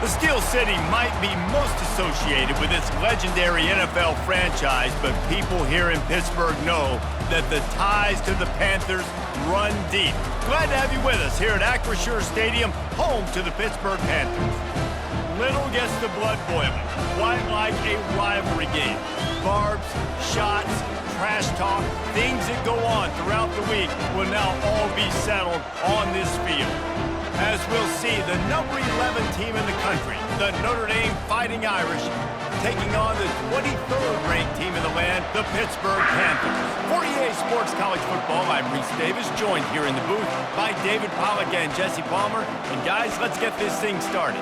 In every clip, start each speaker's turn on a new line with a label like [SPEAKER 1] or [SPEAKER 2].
[SPEAKER 1] Steel City might be most associated with its legendary NFL franchise, but people here in Pittsburgh know that the ties to the Panthers run deep. Glad to have you with us here at Acrisure Stadium, home to the Pittsburgh Panthers. Little gets the blood boiling, quite like a rivalry game. Barbs, shots, trash talk, things that go on throughout the week will now all be settled on this field. As we'll see, the number 11 team in the country, the Notre Dame Fighting Irish, taking on the 23rd ranked team in the land, the Pittsburgh Panthers. For EA Sports College Football, I'm Reese Davis, joined here in the booth by David Pollack and Jesse Palmer. And guys, let's get this thing started.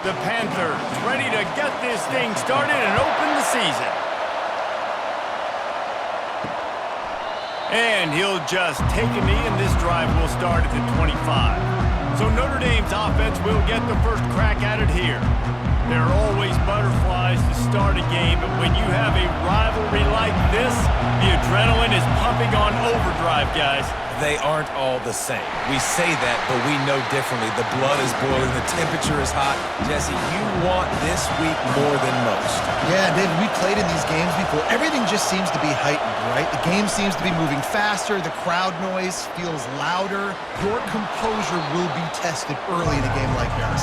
[SPEAKER 1] The Panthers ready to get this thing started and open the season. And he'll just take a knee, and this drive will start at the 25. So Notre Dame's offense will get the first crack at it here. There are always butterflies to start a game, but when you have a rivalry like this, the adrenaline is pumping on overdrive, guys.
[SPEAKER 2] They aren't all the same. We say that, but we know differently. The blood is boiling. The temperature is hot. Jesse, you want this week more than most.
[SPEAKER 3] Yeah, David, we played in these games before. Everything just seems to be heightened, right? The game seems to be moving faster. The crowd noise feels louder. Your composure will be tested early in a game like this.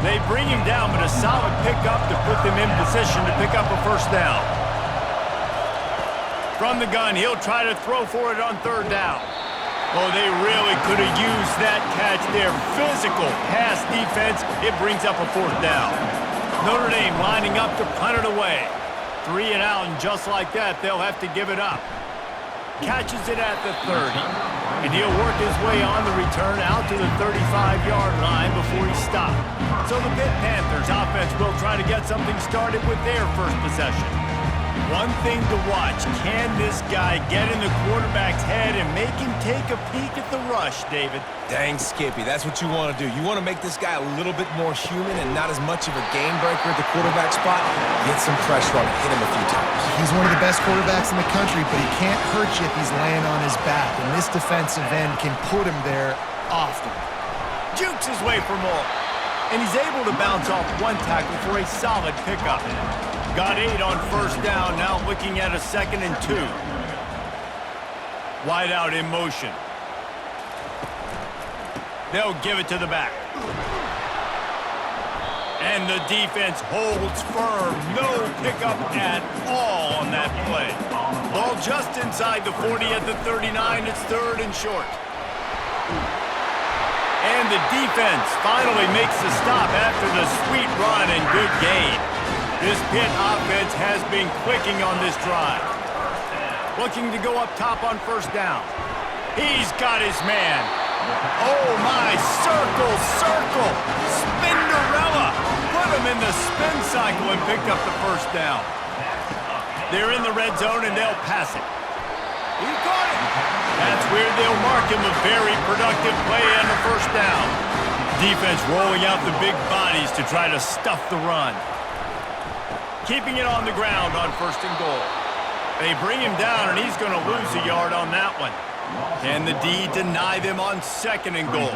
[SPEAKER 1] They bring him down, but a solid pickup to put them in position to pick up a first down. From the gun, he'll try to throw for it on third down. Oh, they really could have used that catch there. Physical pass defense. It brings up a fourth down. Notre Dame lining up to punt it away. 3 and out, and just like that, they'll have to give it up. Catches it at the 30. And he'll work his way on the return out to the 35-yard line before he stopped. So the Pitt Panthers offense will try to get something started with their first possession. One thing to watch, can this guy get in the quarterback's head and make him take a peek at the rush, David?
[SPEAKER 2] Dang, Skippy, that's what you want to do. You want to make this guy a little bit more human and not as much of a game breaker at the quarterback spot. Get some pressure on him, hit him a few times.
[SPEAKER 3] He's one of the best quarterbacks in the country, but he can't hurt you if he's laying on his back, and this defensive end can put him there often.
[SPEAKER 1] Jukes his way for more, and he's able to bounce off one tackle for a solid pickup. Got 8 on first down, now looking at a 2nd and 2. Wide out in motion. They'll give it to the back. And the defense holds firm. No pickup at all on that play. Ball just inside the 40 at the 39. It's 3rd and short. And the defense finally makes the stop after the sweet run and good gain. This Pitt offense has been clicking on this drive. Looking to go up top on first down. He's got his man. Oh my, circle, circle. Spinderella. Put him in the spin cycle and picked up the first down. They're in the red zone and they'll pass it. He caught it. That's where they'll mark him a very productive play on the first down. Defense rolling out the big bodies to try to stuff the run. Keeping it on the ground on 1st and goal. They bring him down, and he's going to lose a yard on that one. Can the D deny them on 2nd and goal?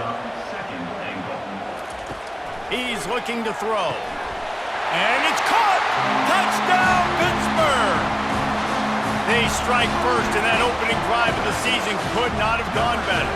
[SPEAKER 1] He's looking to throw. And it's caught! Touchdown, Pittsburgh! They strike first, and that opening drive of the season could not have gone better.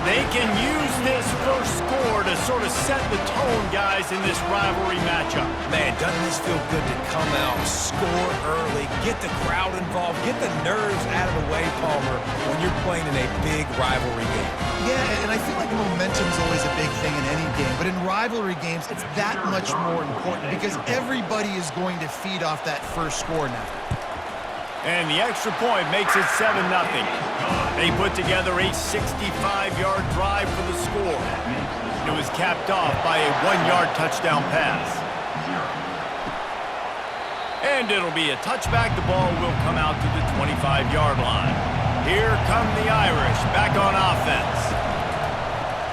[SPEAKER 1] They can use this first score to sort of set the tone, guys, in this rivalry matchup.
[SPEAKER 2] Man, doesn't this feel good to come out, score early, get the crowd involved, get the nerves out of the way, Palmer, when you're playing in a big rivalry game?
[SPEAKER 3] Yeah, and I feel like momentum's always a big thing in any game, but in rivalry games, it's that much more important because everybody is going to feed off that first score now.
[SPEAKER 1] And the extra point makes it 7-0. They put together a 65-yard drive for the score. It was capped off by a 1-yard touchdown pass. And it'll be a touchback. The ball will come out to the 25-yard line. Here come the Irish back on offense.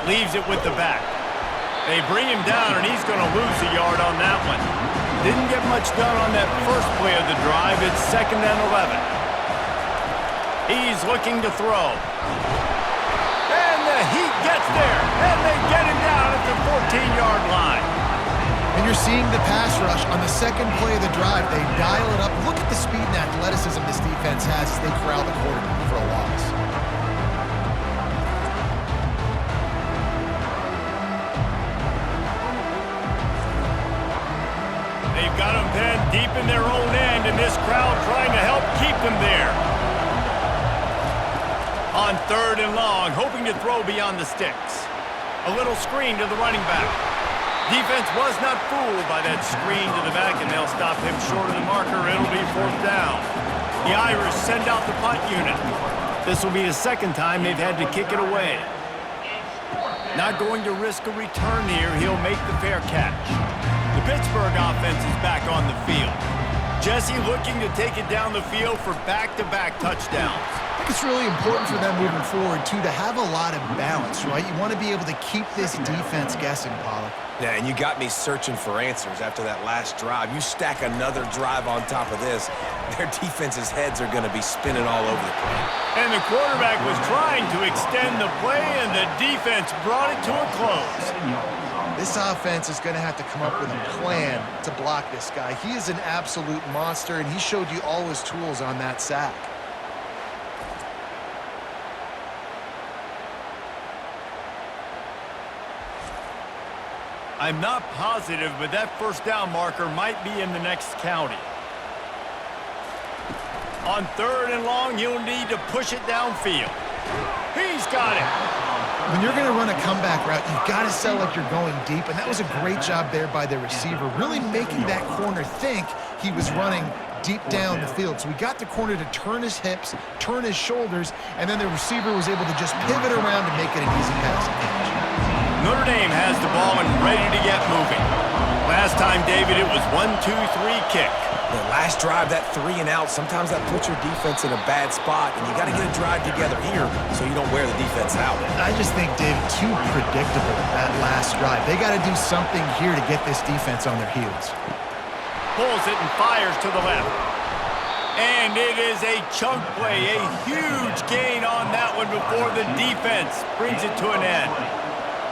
[SPEAKER 1] Leaves it with the back. They bring him down, and he's going to lose a yard on that one. Didn't get much done on that first play of the drive. It's 2nd and 11. He's looking to throw. And the heat gets there, and they get him down at the 14-yard line.
[SPEAKER 3] And you're seeing the pass rush on the second play of the drive. They dial it up. Look at the speed and athleticism this defense has as they corral the quarterback for a loss.
[SPEAKER 1] They've got them pinned deep in their own end, and this crowd trying to help keep them there. On 3rd and long, hoping to throw beyond the sticks. A little screen to the running back. Defense was not fooled by that screen to the back, and they'll stop him short of the marker. It'll be 4th down. The Irish send out the punt unit. This will be the 2nd time they've had to kick it away. Not going to risk a return here. He'll make the fair catch. The Pittsburgh offense is back on the field. Jesse looking to take it down the field for back-to-back touchdowns.
[SPEAKER 3] I think it's really important for them moving forward, too, to have a lot of balance, right? You want to be able to keep this defense guessing, Pollack.
[SPEAKER 2] Yeah, and you got me searching for answers after that last drive. You stack another drive on top of this, their defense's heads are going to be spinning all over the place.
[SPEAKER 1] And the quarterback was trying to extend the play, and the defense brought it to a close.
[SPEAKER 3] This offense is going to have to come up with a plan to block this guy. He is an absolute monster, and he showed you all his tools on that sack.
[SPEAKER 1] I'm not positive, but that 1st down marker might be in the next county. On 3rd and long, he'll need to push it downfield. He's got it.
[SPEAKER 3] When you're going to run a comeback route, you've got to sell like you're going deep, and that was a great job there by the receiver, really making that corner think he was running deep down the field. So we got the corner to turn his hips, turn his shoulders, and then the receiver was able to just pivot around and make it an easy pass.
[SPEAKER 1] Notre Dame has the ball and ready to get moving. Last time, David, it was 1-2-3 kick.
[SPEAKER 2] The last drive, that 3 and out, sometimes that puts your defense in a bad spot, and you got to get a drive together here so you don't wear the defense out.
[SPEAKER 3] I just think, David, too predictable that last drive. They got to do something here to get this defense on their heels.
[SPEAKER 1] Pulls it and fires to the left. And it is a chunk play, a huge gain on that one before the defense brings it to an end.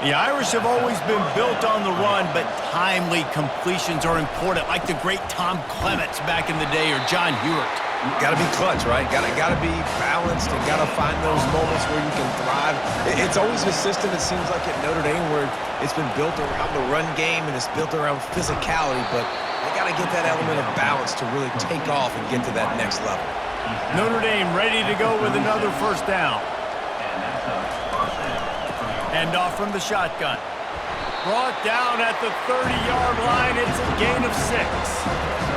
[SPEAKER 1] The Irish have always been built on the run, but timely completions are important, like the great Tom Clements back in the day or John Hewart.
[SPEAKER 2] Got to be clutch, right? Got to be balanced and got to find those moments where you can thrive. It's always a system, it seems like, at Notre Dame where it's been built around the run game and it's built around physicality, but they got to get that element of balance to really take off and get to that next level.
[SPEAKER 1] Notre Dame ready to go with another 1st down. Hand off from the shotgun. Brought down at the 30-yard line. It's a gain of 6.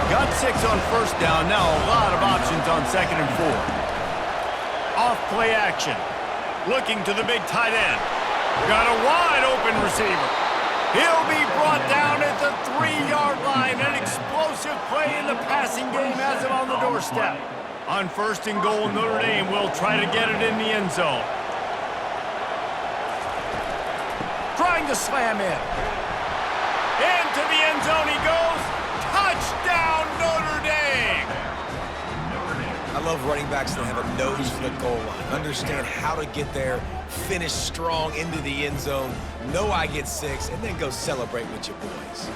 [SPEAKER 1] Got 6 on 1st down. Now a lot of options on 2nd and 4. Off play action. Looking to the big tight end. Got a wide open receiver. He'll be brought down at the 3-yard line. An explosive play in the passing game has him on the doorstep. On 1st and goal, Notre Dame will try to get it in the end zone. Trying to slam in. Into the end zone he goes. Touchdown, Notre Dame!
[SPEAKER 2] I love running backs that have a nose for the goal line. Understand how to get there, finish strong into the end zone, know I get 6, and then go celebrate with your boys.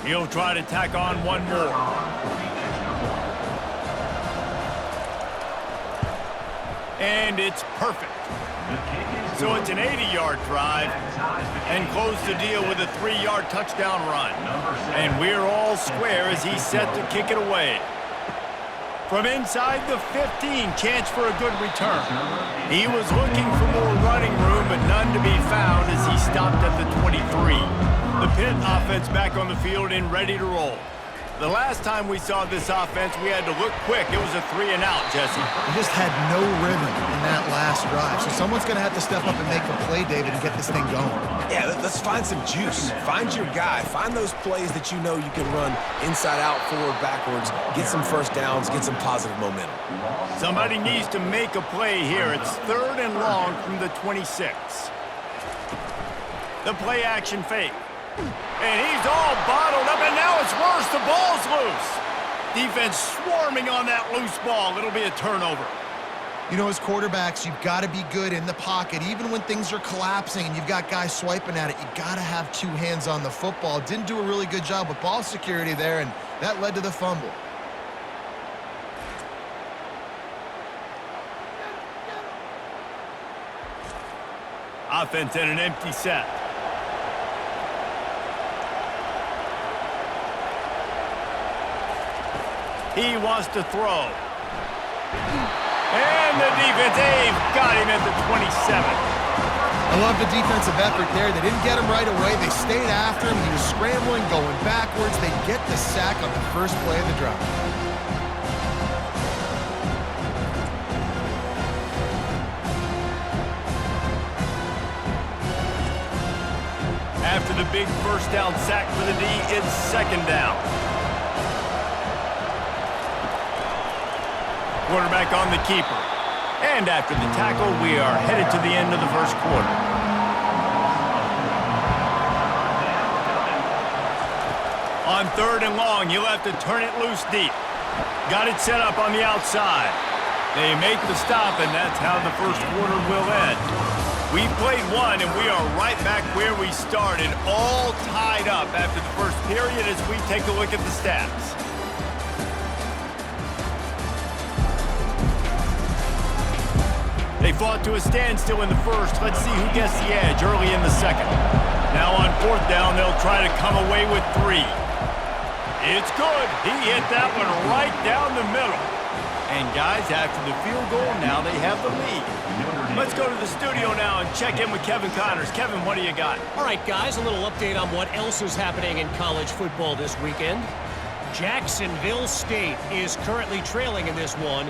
[SPEAKER 1] He'll try to tack on one more. And it's perfect. So it's an 80-yard drive and close the deal with a 3-yard touchdown run. And we're all square as he's set to kick it away. From inside the 15, chance for a good return. He was looking for more running room, but none to be found as he stopped at the 23. The Pitt offense back on the field and ready to roll. The last time we saw this offense, we had to look quick. It was a 3 and out, Jesse.
[SPEAKER 3] They just had no rhythm in that last drive. So someone's going to have to step up and make a play, David, and get this thing going.
[SPEAKER 2] Yeah, let's find some juice. Find your guy. Find those plays that you know you can run inside out, forward, backwards, get some first downs, get some positive momentum.
[SPEAKER 1] Somebody needs to make a play here. It's 3rd and long from the 26. The play action fake. And he's all bottled up, and now it's worse. The ball's loose. Defense swarming on that loose ball. It'll be a turnover.
[SPEAKER 3] You know, as quarterbacks, you've got to be good in the pocket. Even when things are collapsing and you've got guys swiping at it, you got to have 2 hands on the football. Didn't do a really good job with ball security there, and that led to the fumble.
[SPEAKER 1] Offense in an empty set. He wants to throw. And the defense, they've got him at the 27.
[SPEAKER 3] I love the defensive effort there. They didn't get him right away. They stayed after him. He was scrambling, going backwards. They get the sack on the first play of the drive.
[SPEAKER 1] After the big first down sack for the D, it's 2nd down. Quarterback on the keeper. And after the tackle, we are headed to the end of the first quarter. On 3rd and long, you'll have to turn it loose deep. Got it set up on the outside. They make the stop, and that's how the first quarter will end. We've played one, and we are right back where we started, all tied up after the first period as we take a look at the stats. They fought to a standstill in the first. Let's see who gets the edge early in the second. Now on 4th down, they'll try to come away with 3. It's good. He hit that one right down the middle. And guys, after the field goal, now they have the lead. Let's go to the studio now and check in with Kevin Connors. Kevin, what do you got?
[SPEAKER 4] All right, guys, a little update on what else is happening in college football this weekend. Jacksonville State is currently trailing in this one,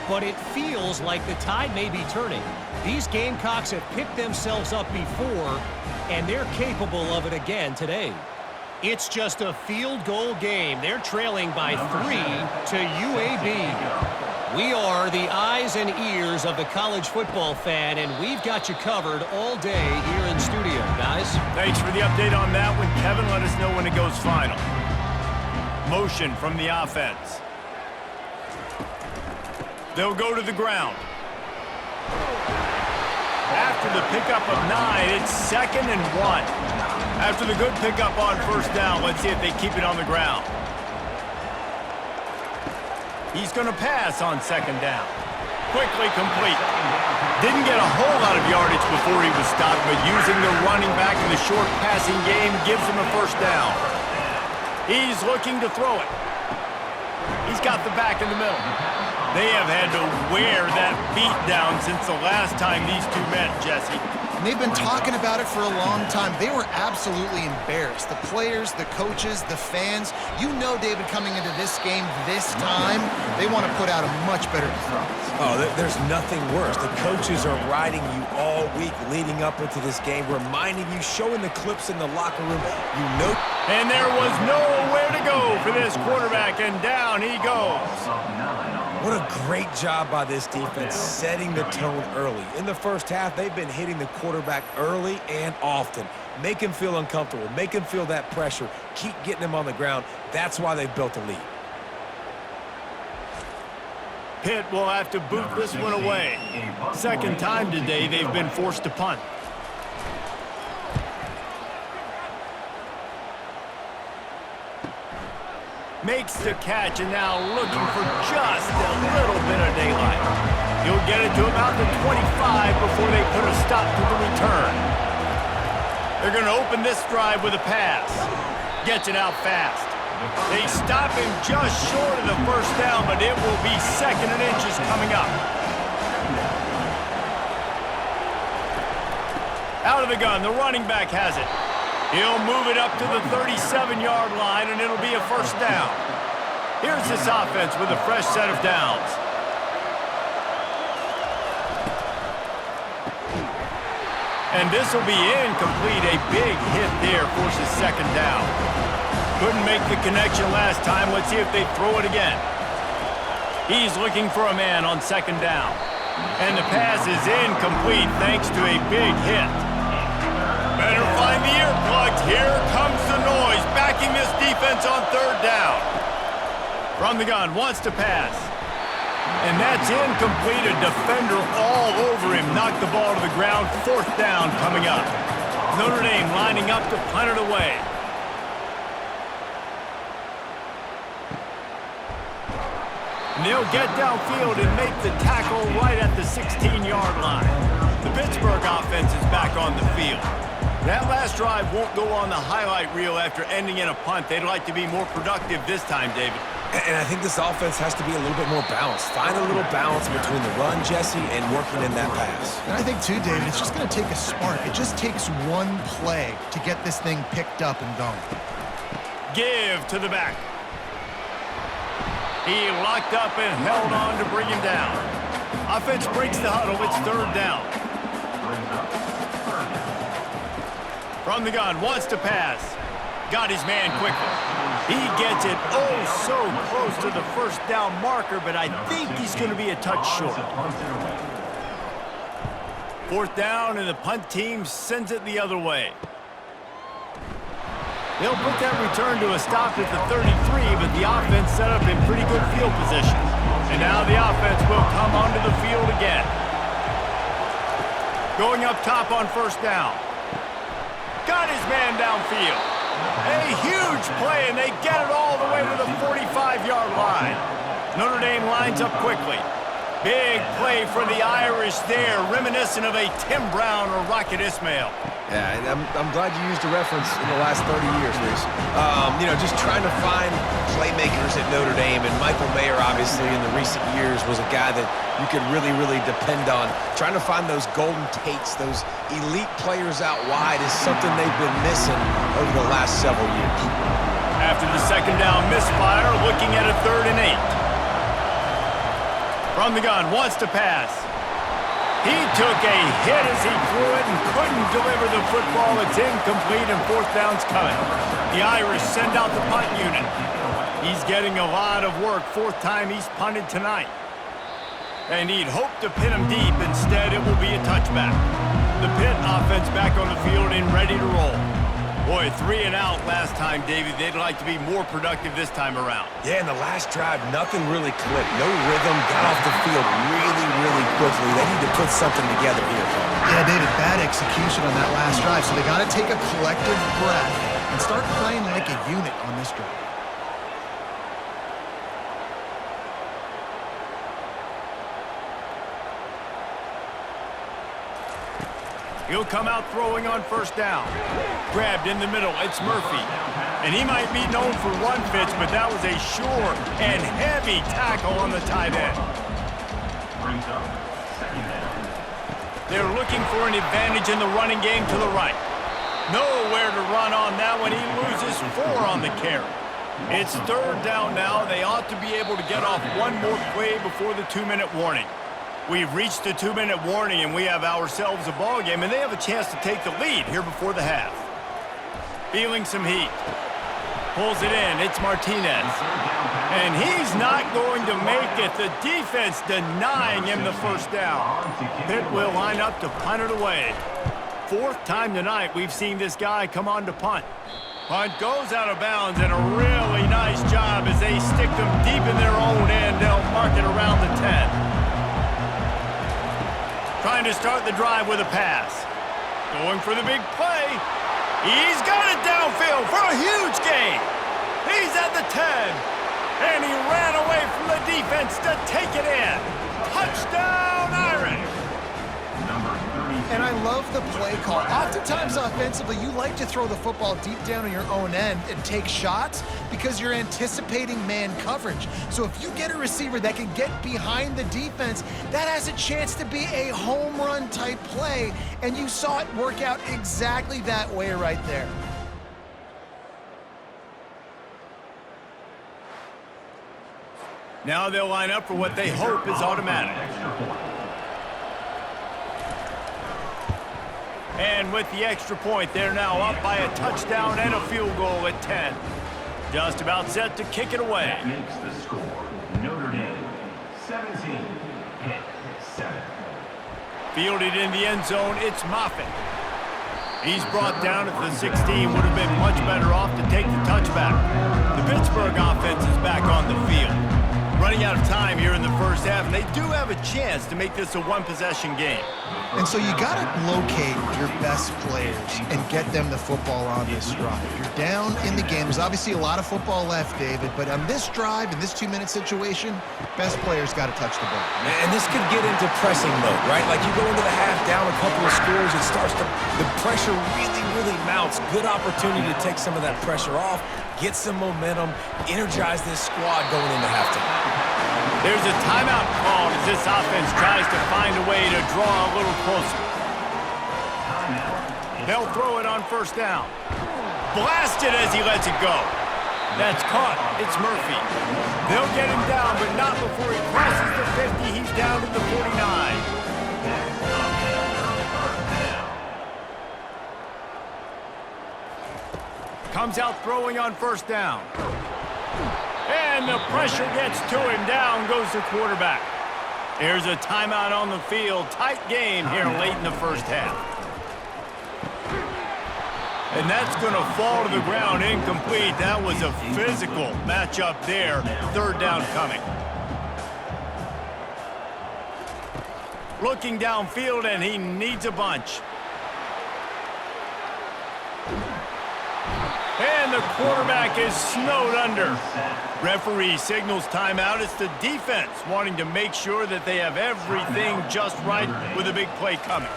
[SPEAKER 4] but it feels like the tide may be turning. These Gamecocks have picked themselves up before, and they're capable of it again today. It's just a field goal game. They're trailing by 3 to UAB. We are the eyes and ears of the college football fan, and we've got you covered all day here in studio, guys.
[SPEAKER 1] Thanks for the update on that one, Kevin. Let us know when it goes final. Motion from the offense. They'll go to the ground. After the pickup of 9, it's 2nd and 1. After the good pickup on 1st down, let's see if they keep it on the ground. He's going to pass on 2nd down. Quickly complete. Didn't get a whole lot of yardage before he was stopped, but using the running back in the short passing game gives him a 1st down. He's looking to throw it. He's got the back in the middle. They have had to wear that beat down since the last time these two met, Jesse.
[SPEAKER 3] And they've been talking about it for a long time. They were absolutely embarrassed. The players, the coaches, the fans. You know, David, coming into this game this time, they want to put out a much better performance.
[SPEAKER 2] Oh, there's nothing worse. The coaches are riding you all week leading up into this game, reminding you, showing the clips in the locker room. You know.
[SPEAKER 1] And there was nowhere to go for this quarterback, and down he goes.
[SPEAKER 2] What a great job by this defense setting the tone early. In the first half, they've been hitting the quarterback early and often. Make him feel uncomfortable. Make him feel that pressure. Keep getting him on the ground. That's why they've built a lead.
[SPEAKER 1] Pitt will have to boot this one away. 2nd time today they've been forced to punt. Makes the catch, and now looking for just a little bit of daylight. He'll get it to about the 25 before they put a stop to the return. They're going to open this drive with a pass. Gets it out fast. They stop him just short of the 1st down, but it will be 2nd and inches coming up. Out of the gun, the running back has it. He'll move it up to the 37-yard line, and it'll be a 1st down. Here's this offense with a fresh set of downs. And this will be incomplete. A big hit there forces second down. Couldn't make the connection last time. Let's see if they throw it again. He's looking for a man on second down. And the pass is incomplete thanks to a big hit. Better find the earplugs. Here comes the noise, backing this defense on third down. From the gun, wants to pass. And that's incomplete. A defender all over him. Knocked the ball to the ground. Fourth down coming up. Notre Dame lining up to punt it away. And they'll get downfield and make the tackle right at the 16-yard line. The Pittsburgh offense is back on the field. That last drive won't go on the highlight reel after ending in a punt. They'd like to be more productive this time, David.
[SPEAKER 2] And I think this offense has to be a little bit more balanced. Find a little balance between the run, Jesse, and working in that pass.
[SPEAKER 3] And I think, too, David, it's just going to take a spark. It just takes one play to get this thing picked up and going.
[SPEAKER 1] Give to the back. He locked up and held on to bring him down. Offense breaks the huddle. It's third down. From the gun, wants to pass. Got his man quickly. He gets it so close to the first down marker, but I think he's going to be a touch short. Fourth down, and the punt team sends it the other way. They'll put that return to a stop at the 33, but the offense set up in pretty good field position. And now the offense will come onto the field again. Going up top on first down. Got his man downfield. A huge play, and they get it all the way to the 45-yard line. Notre Dame lines up quickly. Big play for the Irish there, reminiscent of a Tim Brown or Rocket Ismail.
[SPEAKER 2] Yeah, and I'm glad you used a reference in the last 30 years, Reese. Just trying to find playmakers at Notre Dame, and Michael Mayer, obviously, in the recent years was a guy that you could really, really depend on. Trying to find those golden takes, those elite players out wide is something they've been missing over the last several years.
[SPEAKER 1] After the second down misfire, looking at a 3rd and 8. From the gun, wants to pass. He took a hit as he threw it and couldn't deliver the football. It's incomplete and fourth down's coming. The Irish send out the punt unit. He's getting a lot of work. Fourth time he's punted tonight. And he'd hoped to pin him deep. Instead, it will be a touchback. The Pitt offense back on the field and ready to roll. Boy, 3 and out last time, David. They'd like to be more productive this time around.
[SPEAKER 2] Yeah, in the last drive, nothing really clicked. No rhythm, got off the field really, really quickly. They need to put something together here.
[SPEAKER 3] Yeah, David, bad execution on that last drive, so they got to take a collective breath and start playing like a unit on this drive.
[SPEAKER 1] He'll come out throwing on first down. Grabbed in the middle, it's Murphy. And he might be known for run fits, but that was a sure and heavy tackle on the tight end. They're looking for an advantage in the running game to the right. Nowhere to run on that one. He loses 4 on the carry. It's third down now. They ought to be able to get off one more play before the 2-minute warning. We've reached the 2-minute warning, and we have ourselves a ball game, and they have a chance to take the lead here before the half. Feeling some heat. Pulls it in. It's Martinez. And he's not going to make it. The defense denying him the first down. Pitt will line up to punt it away. 4th time tonight we've seen this guy come on to punt. Punt goes out of bounds, and a really nice job as they stick them deep in their own end. They'll mark it around the 10. Trying to start the drive with a pass. Going for the big play. He's got it downfield for a huge gain. He's at the 10. And he ran away from the defense to take it in. Touchdown, Irish.
[SPEAKER 3] And I love the play call. Oftentimes offensively, you like to throw the football deep down on your own end and take shots because you're anticipating man coverage. So if you get a receiver that can get behind the defense, that has a chance to be a home run type play. And you saw it work out exactly that way right there.
[SPEAKER 1] Now they'll line up for what they hope is automatic. And with the extra point, they're now up by a touchdown and a field goal at 10. Just about set to kick it away.
[SPEAKER 5] That makes the score Notre Dame 17-7.
[SPEAKER 1] Fielded in the end zone, it's Moffitt. He's brought down at the 16. Would have been much better off to take the touchback. The Pittsburgh offense is back on the field. Running out of time here in the first half, and they do have a chance to make this a one-possession game.
[SPEAKER 3] And so you got to locate your best players and get them the football on this drive. You're down in the game. There's obviously a lot of football left, David, but on this drive, in this 2-minute situation, best players got to touch the ball.
[SPEAKER 2] And this could get into pressing mode, right? Like you go into the half down a couple of scores, it starts to, the pressure really mounts. Good opportunity to take some of that pressure off, get some momentum, energize this squad going into halftime.
[SPEAKER 1] There's a timeout called as this offense tries to find a way to draw a little closer. They'll throw it on first down. Blasted as he lets it go. That's caught. It's Murphy. They'll get him down, but not before he crosses the 50. He's down to the 49. Comes out throwing on first down. And the pressure gets to him. Down goes the quarterback. There's a timeout on the field. Tight game here late in the first half. And that's going to fall to the ground incomplete. That was a physical matchup there. Third down coming. Looking downfield, and he needs a bunch. And the quarterback is snowed under. Referee signals timeout. It's the defense wanting to make sure that they have everything just right with a big play coming.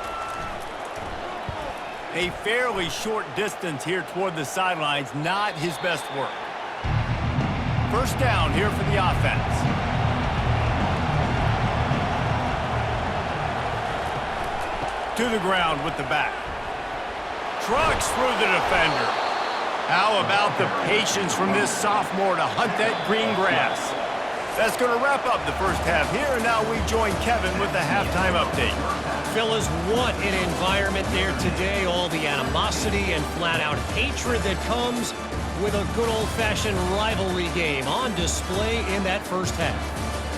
[SPEAKER 1] A fairly short distance here toward the sidelines, not his best work. First down here for the offense. To the ground with the back. Trucks through the defender. How about the patience from this sophomore to hunt that green grass? That's going to wrap up the first half here, and now we join Kevin with the halftime update.
[SPEAKER 4] Fellas, what an environment there today. All the animosity and flat-out hatred that comes with a good old-fashioned rivalry game on display in that first half.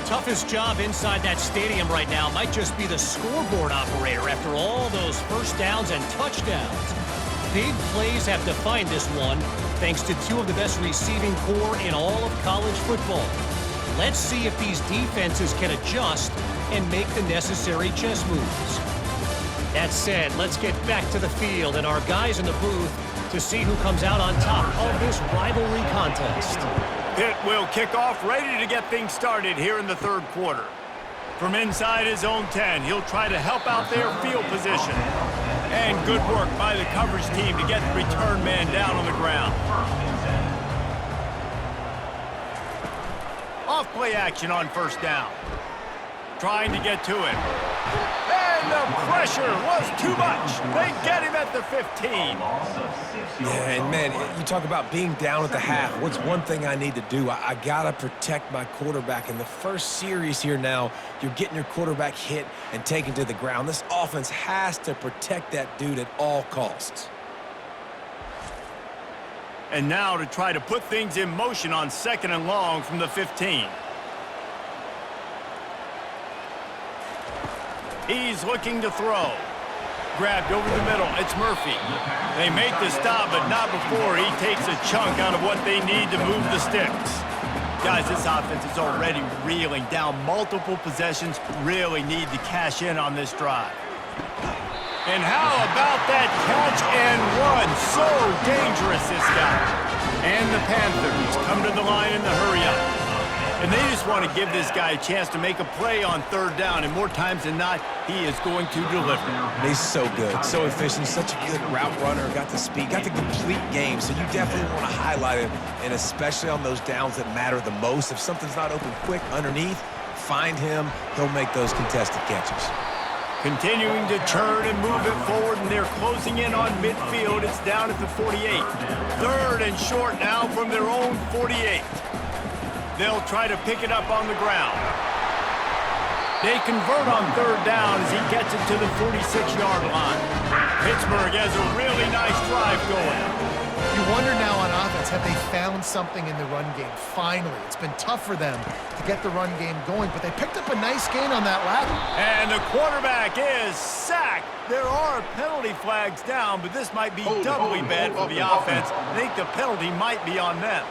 [SPEAKER 4] Toughest job inside that stadium right now might just be the scoreboard operator after all those first downs and touchdowns. Big plays have defined this one, thanks to two of the best receiving core in all of college football. Let's see if these defenses can adjust and make the necessary chess moves. That said, let's get back to the field and our guys in the booth to see who comes out on top of this rivalry contest.
[SPEAKER 1] Pitt will kick off, ready to get things started here in the third quarter. From inside his own 10, he'll try to help out their field position. And good work by the coverage team to get the return man down on the ground. Off-play action on first down. Trying to get to him. And the pressure was too much. They get him at the 15.
[SPEAKER 2] Yeah, and man, you talk about being down at the half. What's one thing I need to do? I got to protect my quarterback. In the first series here now, you're getting your quarterback hit and taken to the ground. This offense has to protect that dude at all costs.
[SPEAKER 1] And now to try to put things in motion on second and long from the 15. He's looking to throw. Grabbed over the middle. It's Murphy. They make the stop, but not before he takes a chunk out of what they need to move the sticks. Guys, this offense is already reeling down multiple possessions. Really need to cash in on this drive. And how about that catch and run? So dangerous, this guy. And the Panthers come to the line in the hurry-up. And they just want to give this guy a chance to make a play on third down. And more times than not, he is going to deliver.
[SPEAKER 2] He's so good, so efficient, such a good route runner, got the speed, got the complete game. So you definitely want to highlight him, and especially on those downs that matter the most. If something's not open quick underneath, find him. He'll make those contested catches.
[SPEAKER 1] Continuing to churn and move it forward, and they're closing in on midfield. It's down at the 48. Third and short now from their own 48. They'll try to pick it up on the ground. They convert on third down as he gets it to the 46-yard line. Pittsburgh has a really nice drive going.
[SPEAKER 3] You wonder now on offense, have they found something in the run game? Finally, it's been tough for them to get the run game going, but they picked up a nice gain on that lap.
[SPEAKER 1] And the quarterback is sacked. There are penalty flags down, but this might be doubly bad for the offense. I think the penalty might be on them.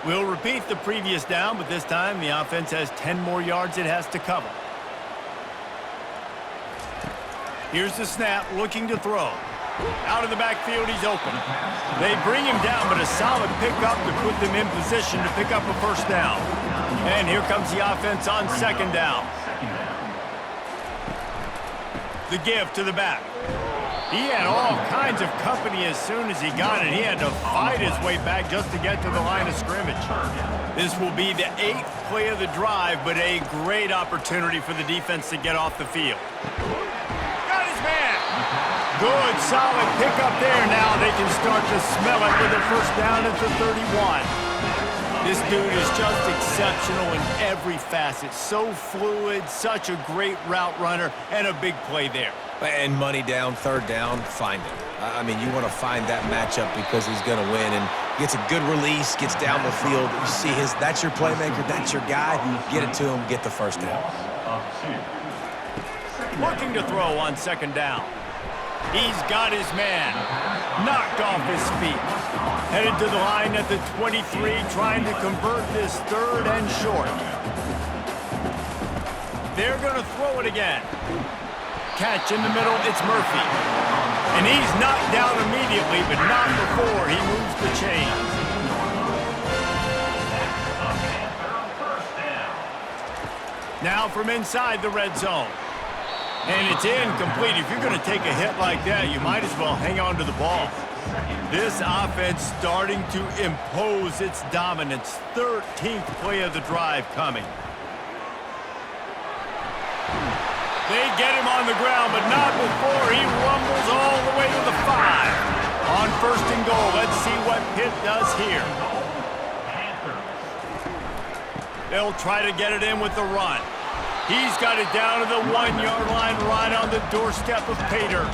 [SPEAKER 1] We'll repeat the previous down, but this time the offense has 10 more yards it has to cover. Here's the snap, looking to throw. Out of the backfield, he's open. They bring him down, but a solid pickup to put them in position to pick up a first down. And here comes the offense on second down. The give to the back. He had all kinds of company as soon as he got it. He had to fight his way back just to get to the line of scrimmage. This will be the 8th play of the drive, but a great opportunity for the defense to get off the field. Got his man. Good, solid pickup there. Now they can start to smell it with a first down at the 31. This dude is just exceptional in every facet. So fluid, such a great route runner, and a big play there.
[SPEAKER 2] And money down, third down, find him. I mean, you want to find that matchup because he's going to win. And gets a good release, gets down the field. You see that's your playmaker, that's your guy. Get it to him, get the first down.
[SPEAKER 1] Looking to throw on second down. He's got his man. Knocked off his feet. Headed to the line at the 23, trying to convert this third and short. They're going to throw it again. Catch in the middle, it's Murphy. And he's knocked down immediately, but not before he moves the chains. Now from inside the red zone. And it's incomplete. If you're going to take a hit like that, you might as well hang on to the ball. This offense starting to impose its dominance. 13th play of the drive coming. They get him on the ground, but not before he rumbles all the way to the 5. On first and goal, let's see what Pitt does here. They'll try to get it in with the run. He's got it down to the 1-yard line right on the doorstep of Pater.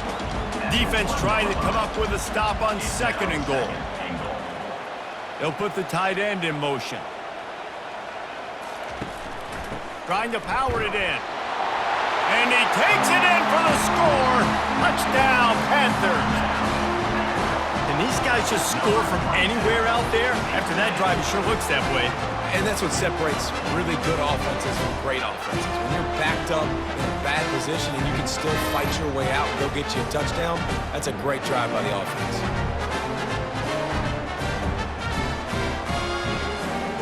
[SPEAKER 1] Defense trying to come up with a stop on second and goal. They'll put the tight end in motion. Trying to power it in. And he takes it in for the score. Touchdown, Panthers. And these guys just score from anywhere out there? After that drive, it sure looks that way.
[SPEAKER 2] And that's what separates really good offenses from great offenses. When you're backed up in a bad position and you can still fight your way out and go get you a touchdown, that's a great drive by the offense.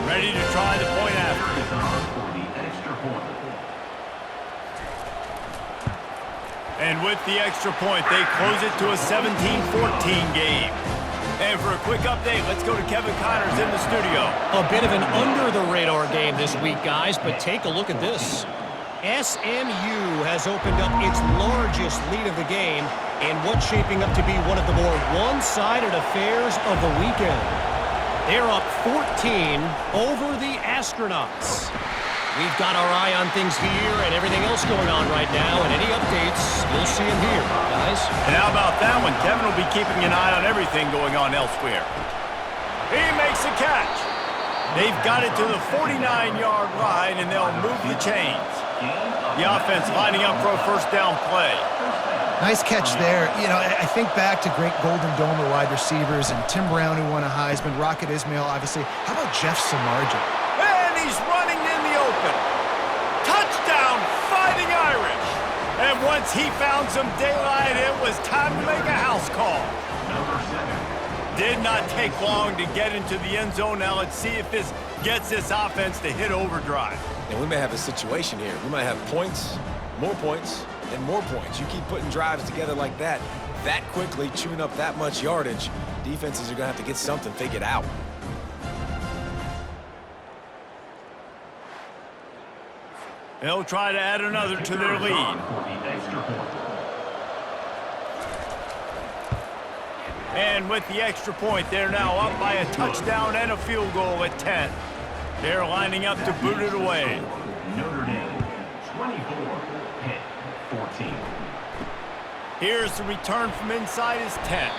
[SPEAKER 1] Ready to try the point after. And with the extra point, they close it to a 17-14 game. And for a quick update, let's go to Kevin Connors in the studio.
[SPEAKER 4] A bit of an under-the-radar game this week, guys, but take a look at this. SMU has opened up its largest lead of the game in what's shaping up to be one of the more one-sided affairs of the weekend. They're up 14 over the Astronauts. We've got our eye on things here and everything else going on right now, and any updates, you'll see them here, guys.
[SPEAKER 1] And how about that one? Kevin will be keeping an eye on everything going on elsewhere. He makes the catch. They've got it to the 49-yard line, and they'll move the chains. The offense lining up for a first down play.
[SPEAKER 3] Nice catch there. You know, I think back to great Golden Domer wide receivers and Tim Brown, who won a Heisman, Rocket Ismail, obviously. How about Jeff Samardzija?
[SPEAKER 1] And he's running in the open. Touchdown, Fighting Irish. And once he found some daylight, it was time to make a house call. Did not take long to get into the end zone. Now let's see if this gets this offense to hit overdrive.
[SPEAKER 2] And we may have a situation here. We might have points, and more points. You keep putting drives together like that quickly, chewing up that much yardage, defenses are going to have to get something figured out.
[SPEAKER 1] They'll try to add another to their lead. And with the extra point, they're now up by a touchdown and a field goal at 10. They're lining up to boot it away.
[SPEAKER 5] Notre Dame, 24, Pitt, 14.
[SPEAKER 1] Here's the return from inside his 10.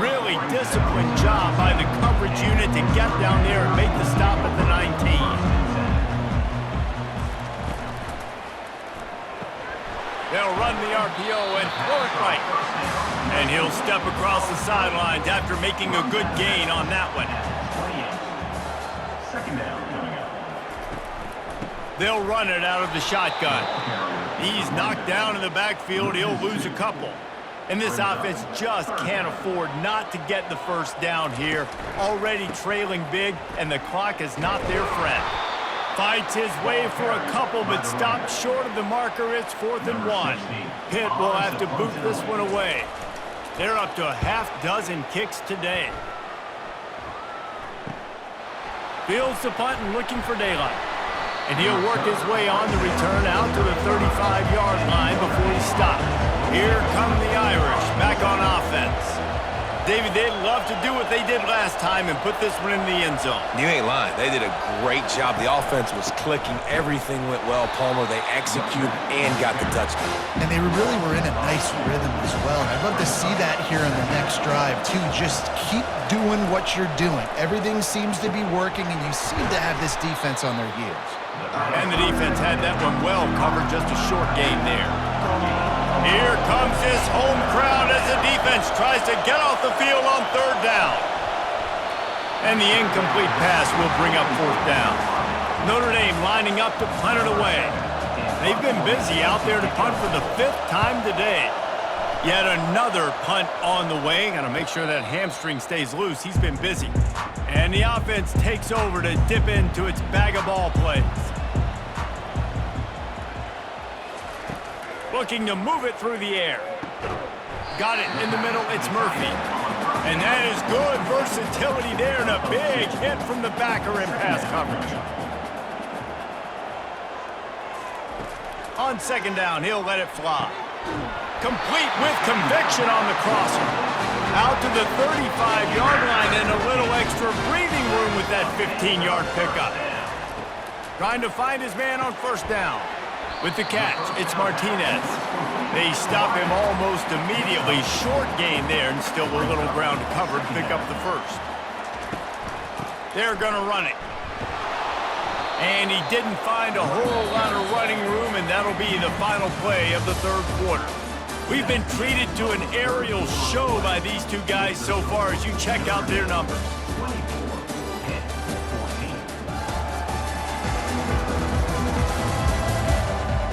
[SPEAKER 1] Really disciplined job by the coverage unit to get down there and make the stop at the 19. They'll run the RPO and throw it right. And he'll step across the sidelines after making a good gain on that one.
[SPEAKER 5] Second down coming up.
[SPEAKER 1] They'll run it out of the shotgun. He's knocked down in the backfield. He'll lose a couple. And this offense just can't afford not to get the first down here. Already trailing big, and the clock is not their friend. Fights his way for a couple, but stopped short of the marker. It's 4th and 1. Pitt will have to boot this one away. They're up to a half-dozen kicks today. Fields the punt and looking for daylight. And he'll work his way on the return out to the 35-yard line before he's stopped. Here come the Irish back on offense. David, they'd love to do what they did last time and put this one in the end zone.
[SPEAKER 2] You ain't lying. They did a great job. The offense was clicking. Everything went well. Palmer, they executed and got the touchdown.
[SPEAKER 3] And they really were in a nice rhythm as well. And I'd love to see that here on the next drive, too. Just keep doing what you're doing. Everything seems to be working, and you seem to have this defense on their heels.
[SPEAKER 1] And the defense had that one well covered. Just a short gain there. Here comes his home crowd as the defense tries to get off the field on 3rd down. And the incomplete pass will bring up 4th down. Notre Dame lining up to punt it away. They've been busy out there to punt for the 5th time today. Yet another punt on the way. Got to make sure that hamstring stays loose. He's been busy. And the offense takes over to dip into its bag of ball plays. Looking to move it through the air. Got it in the middle. It's Murphy. And that is good versatility there and a big hit from the backer in pass coverage. On 2nd down, he'll let it fly. Complete with conviction on the crosser. Out to the 35-yard line and a little extra breathing room with that 15-yard pickup. Trying to find his man on 1st down. With the catch, it's Martinez. They stop him almost immediately. Short gain there and still a little ground to cover to pick up the 1st. They're going to run it. And he didn't find a whole lot of running room, and that'll be the final play of the 3rd quarter. We've been treated to an aerial show by these two guys so far as you check out their numbers.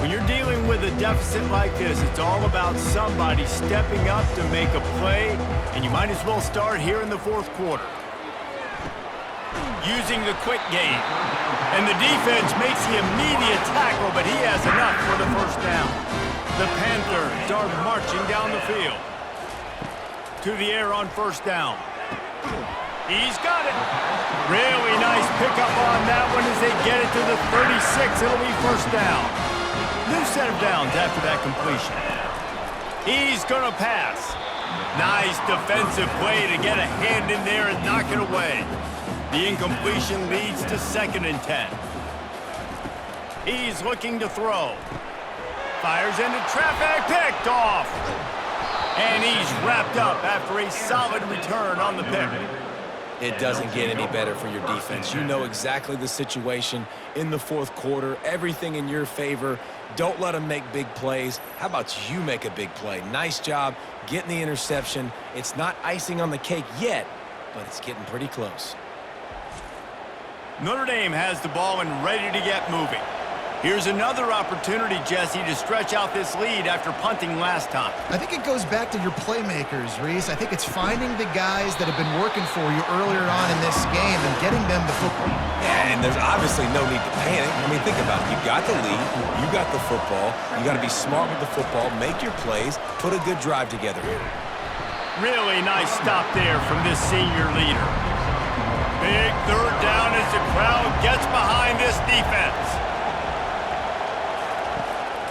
[SPEAKER 1] When you're dealing with a deficit like this, it's all about somebody stepping up to make a play, and you might as well start here in the 4th quarter. Using the quick game. And the defense makes the immediate tackle, but he has enough for the 1st down. The Panthers are marching down the field. To the air on 1st down. He's got it. Really nice pickup on that one as they get it to the 36. It'll be 1st down. New set of downs after that completion. He's going to pass. Nice defensive play to get a hand in there and knock it away. The incompletion leads to 2nd and 10. He's looking to throw. Fires into traffic, picked off. And he's wrapped up after a solid return on the pick.
[SPEAKER 2] It doesn't get any better for your defense. You know exactly the situation in the 4th quarter. Everything in your favor. Don't let them make big plays. How about you make a big play? Nice job getting the interception. It's not icing on the cake yet, but it's getting pretty close.
[SPEAKER 1] Notre Dame has the ball and ready to get moving. Here's another opportunity, Jesse, to stretch out this lead after punting last time.
[SPEAKER 3] I think it goes back to your playmakers, Reese. I think it's finding the guys that have been working for you earlier on in this game and getting them the football.
[SPEAKER 2] Yeah, and there's obviously no need to panic. I mean, think about it. You got the lead. You got the football. You got to be smart with the football. Make your plays. Put a good drive together here.
[SPEAKER 1] Really nice stop there from this senior leader. Big 3rd down as the crowd gets behind this defense.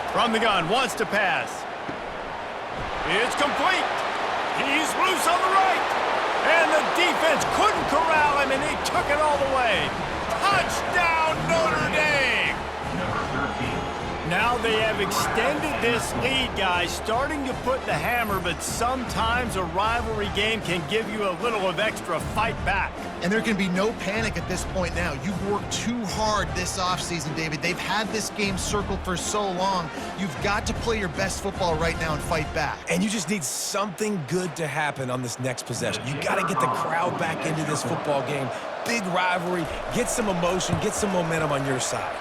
[SPEAKER 1] From the gun, wants to pass. It's complete. He's loose on the right. And the defense couldn't corral him, and he took it all the way. Touchdown, Notre Dame! Now they have extended this lead, guys, starting to put the hammer, but sometimes a rivalry game can give you a little of extra fight back.
[SPEAKER 3] And there can be no panic at this point now. You've worked too hard this offseason, David. They've had this game circled for so long. You've got to play your best football right now and fight back.
[SPEAKER 2] And you just need something good to happen on this next possession. You got to get the crowd back into this football game. Big rivalry. Get some emotion. Get some momentum on your side.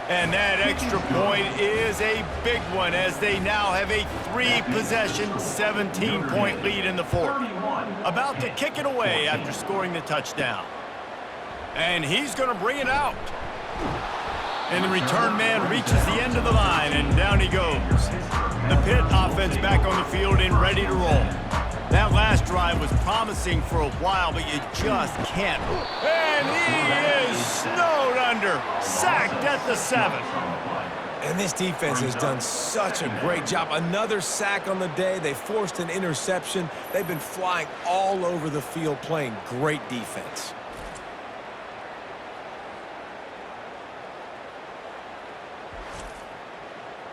[SPEAKER 1] And that extra point is a big one as they now have a 3-possession, 17-point lead in the fourth. About to kick it away after scoring the touchdown. And he's going to bring it out. And the return man reaches the end of the line, and down he goes. The Pitt offense back on the field and ready to roll. That last drive was promising for a while, but you just can't. And he is snowed under, sacked at the 7.
[SPEAKER 2] And this defense has done such a great job. Another sack on the day. They forced an interception. They've been flying all over the field playing great defense.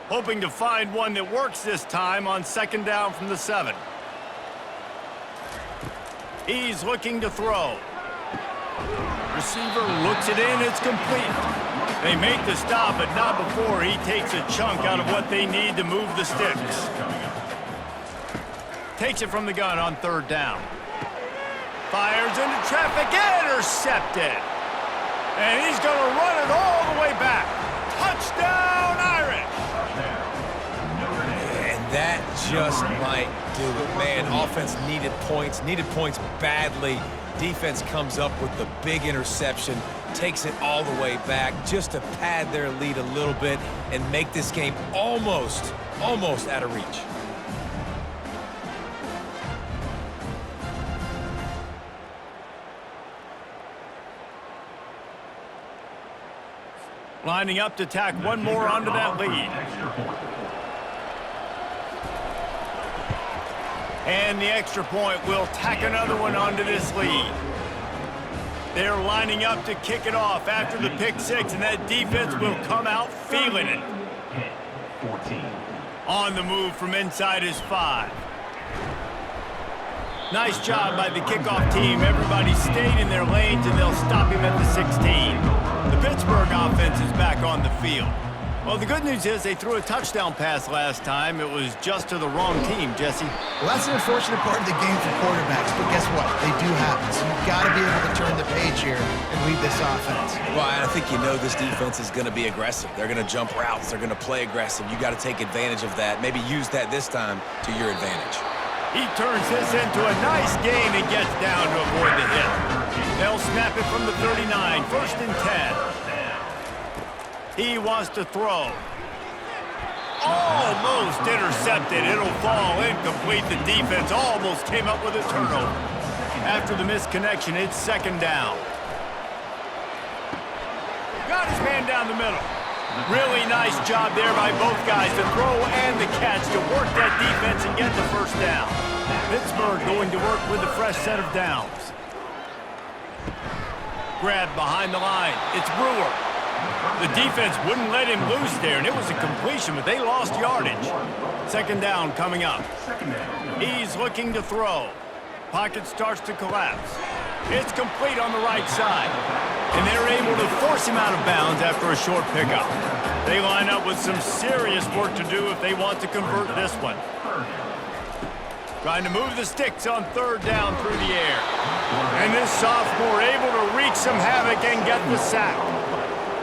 [SPEAKER 1] Hoping to find one that works this time on 2nd down from the 7. He's looking to throw. Receiver looks it in. It's complete. They make the stop, but not before he takes a chunk out of what they need to move the sticks. Takes it from the gun on 3rd down. Fires into traffic. Intercepted. And he's going to run it all the way back. Touchdown, Irish.
[SPEAKER 2] That just might do it, man. Offense needed points badly. Defense comes up with the big interception, takes it all the way back just to pad their lead a little bit and make this game almost out of reach.
[SPEAKER 1] Lining up to tack one more onto that lead. And the extra point will tack another one onto this lead. They're lining up to kick it off after the pick 6, and that defense will come out feeling it.
[SPEAKER 5] 14.
[SPEAKER 1] On the move from inside his 5. Nice job by the kickoff team. Everybody stayed in their lanes, and they'll stop him at the 16. The Pittsburgh offense is back on the field. Well, the good news is they threw a touchdown pass last time. It was just to the wrong team, Jesse.
[SPEAKER 3] Well, that's an unfortunate part of the game for quarterbacks, but guess what? They do happen, so you've got to be able to turn the page here and lead this offense.
[SPEAKER 2] Well, I think you know this defense is going to be aggressive. They're going to jump routes. They're going to play aggressive. You got to take advantage of that. Maybe use that this time to your advantage.
[SPEAKER 1] He turns this into a nice gain and gets down to avoid the hit. They'll snap it from the 39, 1st and 10. He wants to throw. Almost intercepted. It'll fall incomplete. The defense almost came up with a turnover. After the misconnection, it's 2nd down. Got his man down the middle. Really nice job there by both guys to throw and the catch to work that defense and get the 1st down. Pittsburgh going to work with a fresh set of downs. Grab behind the line. It's Brewer. The defense wouldn't let him loose there, and it was a completion, but they lost yardage. 2nd down coming up. He's looking to throw. Pocket starts to collapse. It's complete on the right side. And they're able to force him out of bounds after a short pickup. They line up with some serious work to do if they want to convert this one. Trying to move the sticks on 3rd down through the air. And this sophomore able to wreak some havoc and get the sack.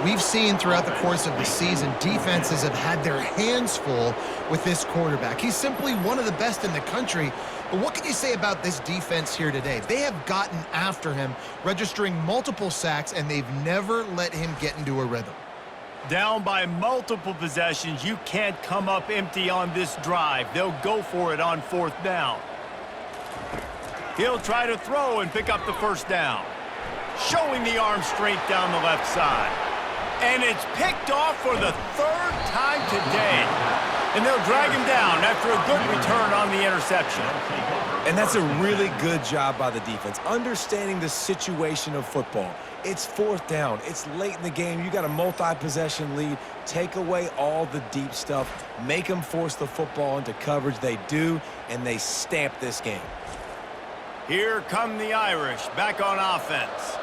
[SPEAKER 3] We've seen throughout the course of the season, defenses have had their hands full with this quarterback. He's simply one of the best in the country. But what can you say about this defense here today? They have gotten after him, registering multiple sacks, and they've never let him get into a rhythm.
[SPEAKER 1] Down by multiple possessions, you can't come up empty on this drive. They'll go for it on 4th down. He'll try to throw and pick up the 1st down. Showing the arm strength down the left side. And it's picked off for the 3rd time today. And they'll drag him down after a good return on the interception.
[SPEAKER 2] And that's a really good job by the defense, understanding the situation of football. It's fourth down. It's late in the game. You got a multi-possession lead. Take away all the deep stuff. Make them force the football into coverage. They do, and they stamp this game.
[SPEAKER 1] Here come the Irish back on offense.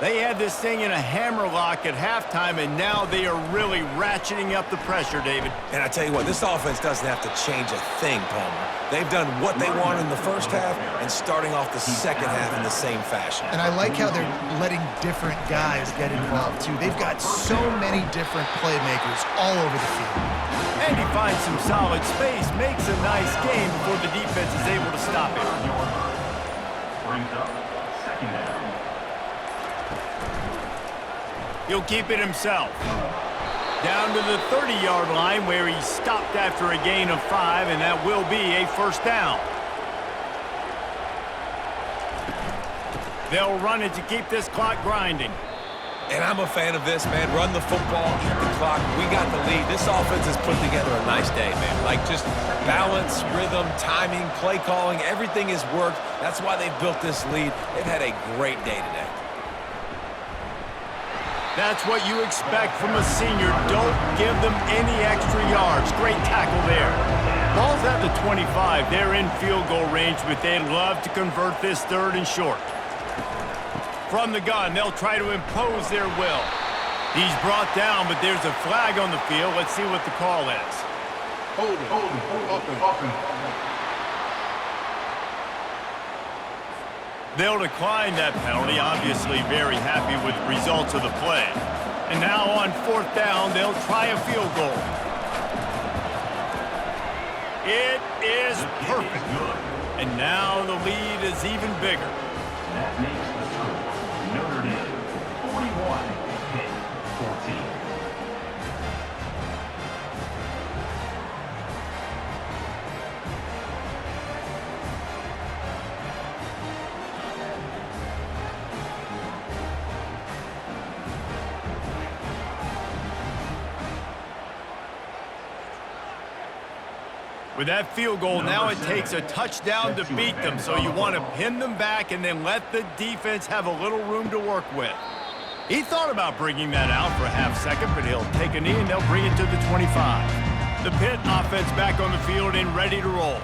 [SPEAKER 1] They had this thing in a hammerlock at halftime, and now they are really ratcheting up the pressure, David.
[SPEAKER 2] And I tell you what, this offense doesn't have to change a thing, Palmer. They've done what they want in the first half and starting off the second half in the same fashion.
[SPEAKER 3] And I like how they're letting different guys get involved, too. They've got so many different playmakers all over the field.
[SPEAKER 1] And he finds some solid space, makes a nice game before the defense is able to stop him.
[SPEAKER 5] Brings up second down.
[SPEAKER 1] He'll keep it himself. Down to the 30-yard line where he stopped after a gain of 5, and that will be a first down. They'll run it to keep this clock grinding.
[SPEAKER 2] And I'm a fan of this, man. Run the football, eat the clock. We got the lead. This offense has put together a nice day, man. Like just balance, rhythm, timing, play calling, everything has worked. That's why they've built this lead. They've had a great day today.
[SPEAKER 1] That's what you expect from a senior. Don't give them any extra yards. Great tackle there. Ball's at the 25. They're in field goal range, but they'd love to convert this third and short. From the gun, they'll try to impose their will. He's brought down, but there's a flag on the field. Let's see what the call is.
[SPEAKER 5] Hold it.
[SPEAKER 1] They'll decline that penalty, obviously very happy with the results of the play. And now on fourth down, they'll try a field goal. It is perfect. And now the lead is even bigger.
[SPEAKER 5] That makes the score Notre Dame 41, Pitt 14.
[SPEAKER 1] With that field goal, now it takes a touchdown to beat them, so you want to pin them back and then let the defense have a little room to work with. He thought about bringing that out for a half second, but he'll take a knee and they'll bring it to the 25. The Pitt offense back on the field and ready to roll.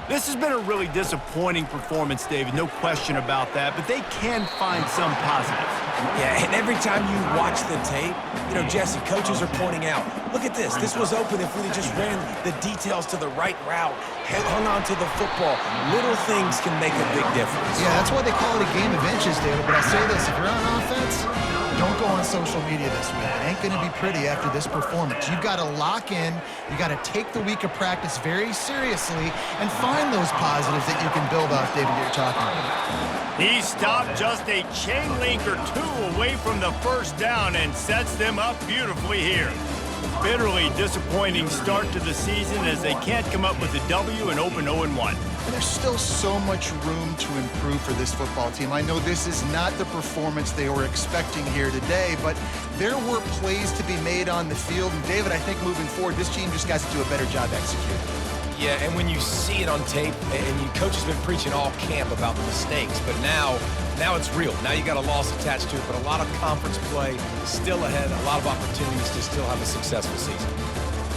[SPEAKER 1] This has been a really disappointing performance, David, no question about that, but they can find some positives.
[SPEAKER 2] Yeah, and every time you watch the tape, you know, Jesse, coaches are pointing out, look at this. This was open if we just ran the details to the right route, hung on to the football. Little things can make a big difference.
[SPEAKER 3] Yeah, that's why they call it a game of inches, David. But I'll say this, if you're on offense, don't go on social media this week. It ain't going to be pretty after this performance. You've got to lock in. You got to take the week of practice very seriously and find those positives that you can build off, David, that you're talking about.
[SPEAKER 1] He stopped just a chain link or two away from the first down and sets them up beautifully here. Bitterly disappointing start to the season as they can't come up with a W and open 0-1.
[SPEAKER 3] And there's still so much room to improve for this football team. I know this is not the performance they were expecting here today, but there were plays to be made on the field. And David, I think moving forward, this team just got to do a better job executing.
[SPEAKER 2] Yeah, and when you see it on tape, and your coach has been preaching all camp about the mistakes, but now it's real. Now you got a loss attached to it, but a lot of conference play still ahead, a lot of opportunities to still have a successful season.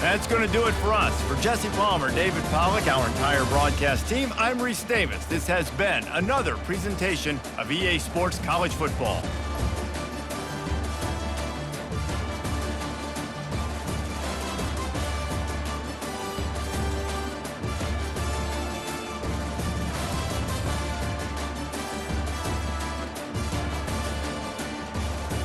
[SPEAKER 1] That's going to do it for us. For Jesse Palmer, David Pollack, our entire broadcast team, I'm Reese Davis. This has been another presentation of EA Sports College Football.